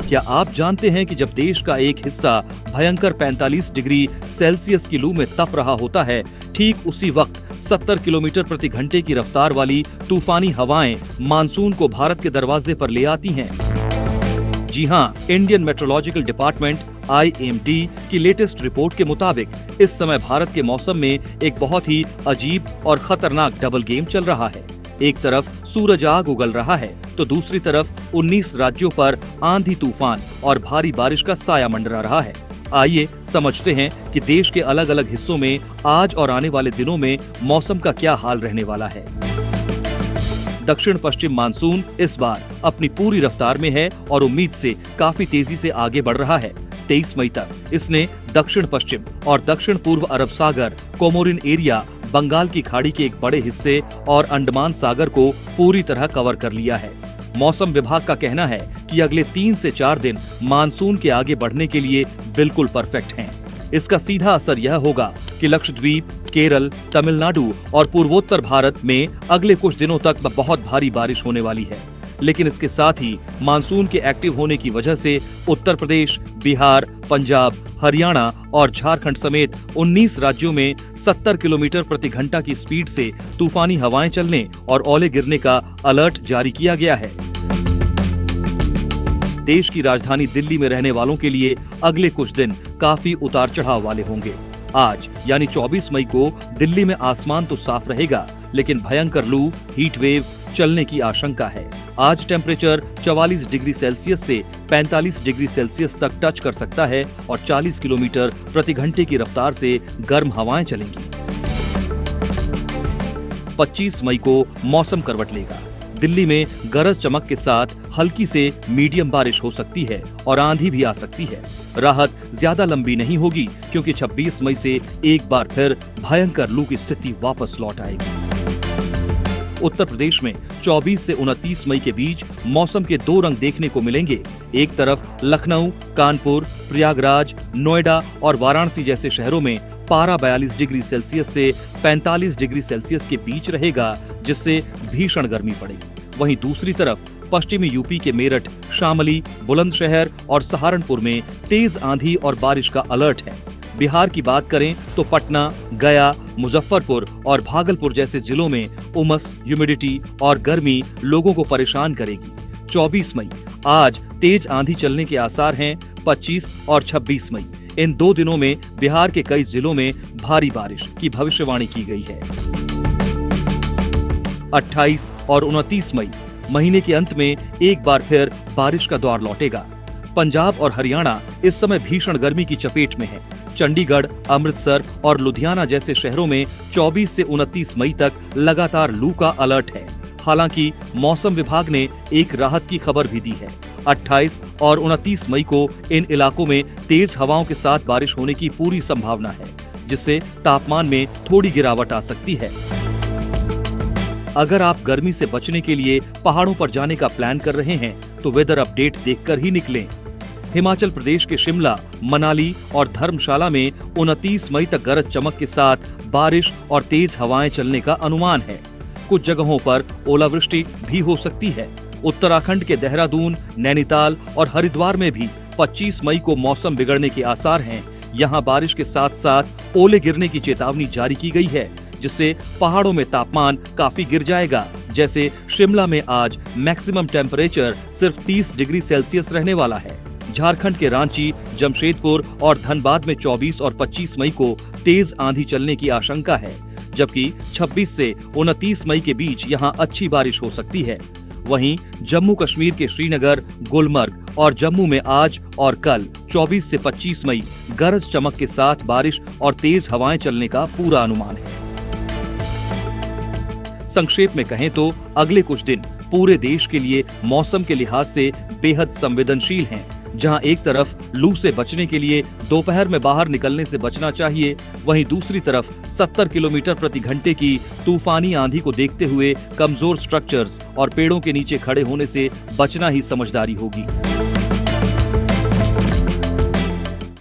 क्या आप जानते हैं कि जब देश का एक हिस्सा भयंकर 45 डिग्री सेल्सियस की लू में तप रहा होता है, ठीक उसी वक्त 70 किलोमीटर प्रति घंटे की रफ्तार वाली तूफानी हवाएं मानसून को भारत के दरवाजे पर ले आती हैं। जी हां, इंडियन मेट्रोलॉजिकल डिपार्टमेंट IMD की लेटेस्ट रिपोर्ट के मुताबिक इस समय भारत के मौसम में एक बहुत ही अजीब और खतरनाक डबल गेम चल रहा है। एक तरफ सूरज आग उगल रहा है तो दूसरी तरफ 19 राज्यों पर आंधी तूफान और भारी बारिश का साया मंडरा रहा है। आइए समझते हैं कि देश के अलग अलग हिस्सों में आज और आने वाले दिनों में मौसम का क्या हाल रहने वाला है। दक्षिण पश्चिम मानसून इस बार अपनी पूरी रफ्तार में है और उम्मीद से काफी तेजी से आगे बढ़ रहा है। 23 मई तक इसने दक्षिण पश्चिम और दक्षिण पूर्व अरब सागर, कोमोरिन एरिया, बंगाल की खाड़ी के एक बड़े हिस्से और अंडमान सागर को पूरी तरह कवर कर लिया है। मौसम विभाग का कहना है कि अगले 3 से 4 दिन मानसून के आगे बढ़ने के लिए बिल्कुल परफेक्ट हैं। इसका सीधा असर यह होगा कि लक्षद्वीप, केरल, तमिलनाडु और पूर्वोत्तर भारत में अगले कुछ दिनों तक बहुत भारी बारिश होने वाली है। लेकिन इसके साथ ही मानसून के एक्टिव होने की वजह से उत्तर प्रदेश, बिहार, पंजाब, हरियाणा और झारखंड समेत 19 राज्यों में 70 किलोमीटर प्रति घंटा की स्पीड से तूफानी हवाएं चलने और ओले गिरने का अलर्ट जारी किया गया है। देश की राजधानी दिल्ली में रहने वालों के लिए अगले कुछ दिन काफी उतार चढ़ाव वाले होंगे। आज यानी 24 मई को दिल्ली में आसमान तो साफ रहेगा, लेकिन भयंकर लू, हीट वेव चलने की आशंका है। आज टेम्परेचर 44 डिग्री सेल्सियस से 45 डिग्री सेल्सियस तक टच कर सकता है और 40 किलोमीटर प्रति घंटे की रफ्तार से गर्म हवाएं चलेंगी। 25 मई को मौसम करवट लेगा। दिल्ली में गरज चमक के साथ हल्की से मीडियम बारिश हो सकती है और आंधी भी आ सकती है। राहत ज्यादा लंबी नहीं होगी क्योंकि 26 मई से एक बार फिर भयंकर लू की स्थिति वापस लौट आएगी। उत्तर प्रदेश में 24 से 29 मई के बीच मौसम के 2 रंग देखने को मिलेंगे। एक तरफ लखनऊ, कानपुर, प्रयागराज, नोएडा और वाराणसी जैसे शहरों में पारा 42 डिग्री सेल्सियस से 45 डिग्री सेल्सियस के बीच रहेगा, जिससे भीषण गर्मी पड़ेगी। वहीं दूसरी तरफ पश्चिमी यूपी के मेरठ, शामली, बुलंदशहर और सहारनपुर में तेज आंधी और बारिश का अलर्ट है। बिहार की बात करें तो पटना, गया, मुजफ्फरपुर और भागलपुर जैसे जिलों में उमस, ह्यूमिडिटी और गर्मी लोगों को परेशान करेगी। 24 मई आज तेज आंधी चलने के आसार हैं। 25 और 26 मई इन 2 दिनों में बिहार के कई जिलों में भारी बारिश की भविष्यवाणी की गई है। 28 और 29 मई महीने के अंत में एक बार फिर बारिश का दौर लौटेगा। पंजाब और हरियाणा इस समय भीषण गर्मी की चपेट में है। चंडीगढ़, अमृतसर और लुधियाना जैसे शहरों में 24 से 29 मई तक लगातार लू का अलर्ट है। हालांकि मौसम विभाग ने एक राहत की खबर भी दी है। 28 और 29 मई को इन इलाकों में तेज हवाओं के साथ बारिश होने की पूरी संभावना है, जिससे तापमान में थोड़ी गिरावट आ सकती है। अगर आप गर्मी से बचने के लिए पहाड़ों पर जाने का प्लान कर रहे हैं तो वेदर अपडेट देखकर ही निकलें। हिमाचल प्रदेश के शिमला, मनाली और धर्मशाला में 29 मई तक गरज चमक के साथ बारिश और तेज हवाएं चलने का अनुमान है। कुछ जगहों पर ओलावृष्टि भी हो सकती है। उत्तराखंड के देहरादून, नैनीताल और हरिद्वार में भी 25 मई को मौसम बिगड़ने के आसार हैं। यहाँ बारिश के साथ साथ ओले गिरने की चेतावनी जारी की गई है, जिससे पहाड़ों में तापमान काफी गिर जाएगा। जैसे शिमला में आज मैक्सिमम टेम्परेचर सिर्फ 30 डिग्री सेल्सियस रहने वाला है। झारखंड के रांची, जमशेदपुर और धनबाद में 24 और 25 मई को तेज आंधी चलने की आशंका है, जबकि 26 से 29 मई के बीच यहां अच्छी बारिश हो सकती है। वहीं जम्मू कश्मीर के श्रीनगर, गुलमर्ग और जम्मू में आज और कल 24 से 25 मई गरज चमक के साथ बारिश और तेज हवाएं चलने का पूरा अनुमान है। संक्षेप में कहें तो अगले कुछ दिन पूरे देश के लिए मौसम के लिहाज से बेहद संवेदनशील हैं। जहां एक तरफ लू से बचने के लिए दोपहर में बाहर निकलने से बचना चाहिए, वहीं दूसरी तरफ 70 किलोमीटर प्रति घंटे की तूफानी आंधी को देखते हुए कमजोर स्ट्रक्चर्स और पेड़ों के नीचे खड़े होने से बचना ही समझदारी होगी।